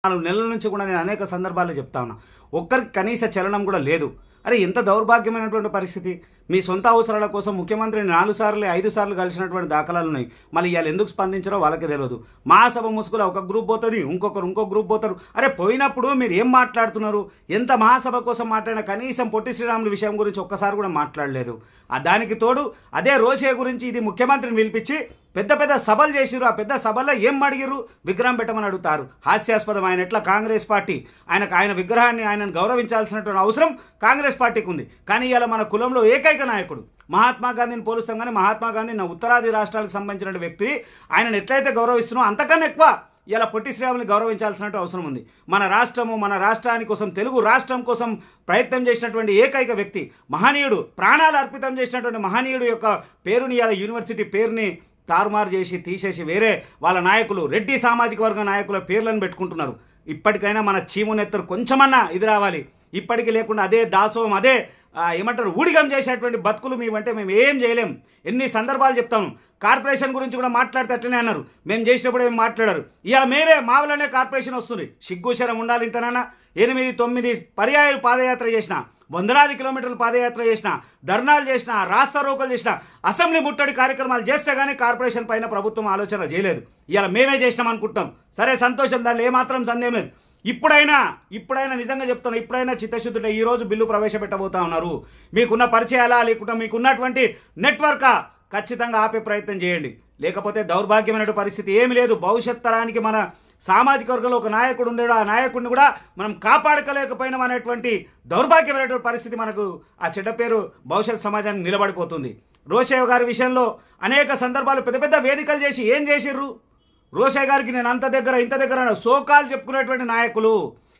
4 నెలల నుంచి కూడా నేను అనేక సందర్భాల్లో చెప్తా ఉన్నా, ఒక్కరికి కనీస చలనం కూడా లేదు. అరే ఎంత దౌర్భాగ్యమైనటువంటి పరిస్థితి. మీ సొంత అవసరాల కోసం ముఖ్యమంత్రిని 4 సార్లు 5 సార్లు కలిసినటువంటి దాఖలాలు ఉన్నాయి. మళ్ళీ ఇవాళ ఎందుకు స్పందించారో వాళ్ళకే తెలియదు. మహాసభ ముసుగులో ఒక గ్రూప్ పోతుంది, ఇంకో గ్రూప్ పోతారు. అరే పోయినప్పుడు మీరు ఏం మాట్లాడుతున్నారు? ఎంత మహాసభ కోసం మాట్లాడినా కనీసం పొట్టి శ్రీరాములు విషయం గురించి ఒక్కసారి కూడా మాట్లాడలేదు. దానికి తోడు అదే రోషే గురించి ఇది ముఖ్యమంత్రిని పిలిపించి పెద్ద పెద్ద సభలు చేసిరు. ఆ పెద్ద సభల్లో ఏం అడిగిరు? విగ్రహం పెట్టమని అడుగుతారు. హాస్యాస్పదం. ఆయన ఎట్లా కాంగ్రెస్ పార్టీ ఆయన విగ్రహాన్ని ఆయనను గౌరవించాల్సినటువంటి అవసరం కాంగ్రెస్ పార్టీకి ఉంది. కానీ ఇలా మన కులంలో ఏకైక నాయకుడు మహాత్మా గాంధీని పోలుస్తాం, కానీ మహాత్మా గాంధీ నా ఉత్తరాది రాష్ట్రాలకు సంబంధించిన వ్యక్తి. ఆయనను ఎట్లయితే గౌరవిస్తున్నామో అంతకన్నా ఎక్కువ ఇలా పొట్టి శ్రీరాముని గౌరవించాల్సినట్టు అవసరం ఉంది. మన రాష్ట్రాని కోసం, తెలుగు రాష్ట్రం కోసం ప్రయత్నం చేసినటువంటి ఏకైక వ్యక్తి, మహనీయుడు, ప్రాణాలు అర్పితం చేసినటువంటి మహనీయుడు యొక్క పేరుని ఇలా యూనివర్సిటీ పేరుని తారుమారు చేసి తీసేసి వేరే వాళ్ళ నాయకులు, రెడ్డి సామాజిక వర్గ నాయకుల పేర్లను పెట్టుకుంటున్నారు. ఇప్పటికైనా మన చీమునెత్తరు కొంచెమన్నా ఇది రావాలి. ఇప్పటికీ లేకుండా అదే దాసోహం, అదే ఏమంటారు ఊడిగం చేసేటువంటి బతుకులు మేమంటే మేము ఏం చేయలేం. ఎన్ని సందర్భాలు చెప్తాము. కార్పొరేషన్ గురించి కూడా మాట్లాడితే అట్లనే అన్నారు, మేము చేసినప్పుడు ఏం మాట్లాడారు. ఇవాళ మేమే మా వల్లనే కార్పొరేషన్ వస్తుంది. సిగ్గుశరం ఉండాలి. ఇంతనన్నా 8-9 పర్యాయాలు పాదయాత్ర చేసిన, వందలాది కిలోమీటర్లు పాదయాత్ర చేసిన, ధర్నాలు చేసిన, రాస్తా రోకలు చేసిన, అసెంబ్లీ ముట్టడి కార్యక్రమాలు చేస్తే కానీ కార్పొరేషన్ పైన ప్రభుత్వం ఆలోచన చేయలేదు. ఇవాళ మేమే చేసినాం అనుకుంటాం. సరే సంతోషం, దాంట్లో ఏమాత్రం సందేహం లేదు. ఇప్పుడైనా నిజంగా చెప్తాను, ఇప్పుడైనా చిత్తశుద్ధుడే ఈరోజు బిల్లు ప్రవేశపెట్టబోతా ఉన్నారు. మీకున్న పరిచయాలా లేకుండా మీకున్నటువంటి నెట్వర్కా ఖచ్చితంగా ఆపే ప్రయత్నం చేయండి. లేకపోతే దౌర్భాగ్యమైన పరిస్థితి ఏమి లేదు. భవిష్యత్ తరానికి మన సామాజిక వర్గంలో ఒక నాయకుడు ఉండేడు, ఆ నాయకుడిని కూడా మనం కాపాడుకోలేకపోయినాం అనేటువంటి దౌర్భాగ్యమైనటువంటి పరిస్థితి మనకు ఆ చెడ్డ పేరు భవిష్యత్ సమాజానికి నిలబడిపోతుంది. రోషయ్య గారి విషయంలో అనేక సందర్భాలు పెద్ద పెద్ద వేదికలు చేసి ఏం చేసిర్రు? రోషయ్య గారికి నేను అంత దగ్గర ఇంత దగ్గర సోకాలు చెప్పుకునేటువంటి నాయకులు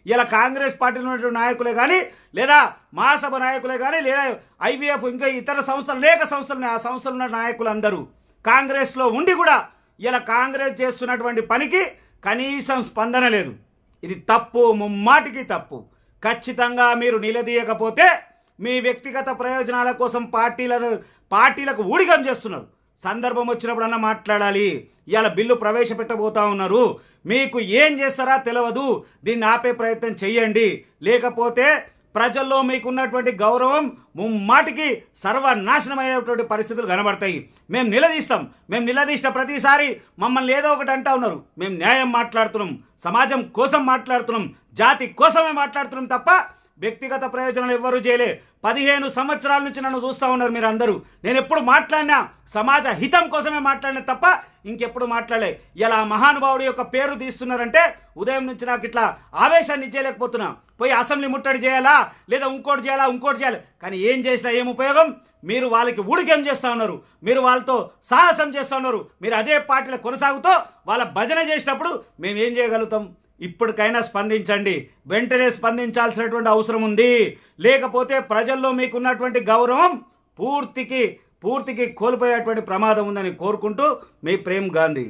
ఇలా కాంగ్రెస్ పార్టీలో ఉన్నటువంటి నాయకులే కానీ, లేదా మహాసభ నాయకులే కానీ, లేదా ఐవీఎఫ్ ఇంకా ఇతర సంస్థలు అనేక సంస్థలు ఆ సంస్థలు ఉన్న నాయకులు అందరూ కాంగ్రెస్లో ఉండి కూడా ఇలా కాంగ్రెస్ చేస్తున్నటువంటి పనికి కనీసం స్పందన లేదు. ఇది తప్పు, ముమ్మాటికి తప్పు. ఖచ్చితంగా మీరు నిలదీయకపోతే మీ వ్యక్తిగత ప్రయోజనాల కోసం పార్టీలకు ఊడిగం చేస్తున్నారు. సందర్భం వచ్చినప్పుడన్నా మాట్లాడాలి. ఇవాళ బిల్లు ప్రవేశపెట్టబోతా ఉన్నారు. మీకు ఏం చేస్తారా తెలియదు. దీన్ని ఆపే ప్రయత్నం చెయ్యండి. లేకపోతే ప్రజల్లో మీకున్నటువంటి గౌరవం ముమ్మాటికి సర్వనాశనం అయ్యేటువంటి పరిస్థితులు కనబడతాయి. మేము నిలదీసిన ప్రతిసారి మమ్మల్ని ఏదో ఒకటి అంటా ఉన్నారు. మేము న్యాయం మాట్లాడుతున్నాం, సమాజం కోసం మాట్లాడుతున్నాం, జాతి కోసమే మాట్లాడుతున్నాం తప్ప వ్యక్తిగత ప్రయోజనాలు ఎవ్వరూ చేయలే. 15 సంవత్సరాల నుంచి నన్ను చూస్తూ ఉన్నారు మీరు అందరూ. నేను ఎప్పుడు మాట్లాడినా సమాజ హితం కోసమే మాట్లాడినా తప్ప ఇంకెప్పుడు మాట్లాడలే. ఇలా మహానుభావుడి యొక్క పేరు తీస్తున్నారంటే ఉదయం నుంచి నాకు ఇట్లా ఆవేశాన్ని ఇచ్చేయలేకపోతున్నా. పోయి అసెంబ్లీ ముట్టడి చేయాలా, లేదా ఇంకోటి చేయాలి. కానీ ఏం చేసినా ఏం ఉపయోగం? మీరు వాళ్ళకి ఊడికేం చేస్తూ ఉన్నారు, మీరు వాళ్ళతో సాహసం చేస్తూ ఉన్నారు. మీరు అదే పార్టీలో కొనసాగుతూ వాళ్ళ భజన చేసినప్పుడు మేము ఏం చేయగలుగుతాం? ఇప్పటికైనా స్పందించండి. వెంటనే స్పందించాల్సినటువంటి అవసరం ఉంది. లేకపోతే ప్రజల్లో మీకున్నటువంటి గౌరవం పూర్తికి కోల్పోయేటువంటి ప్రమాదం ఉందని కోరుకుంటూ మీ ప్రేమ్ గాంధీ.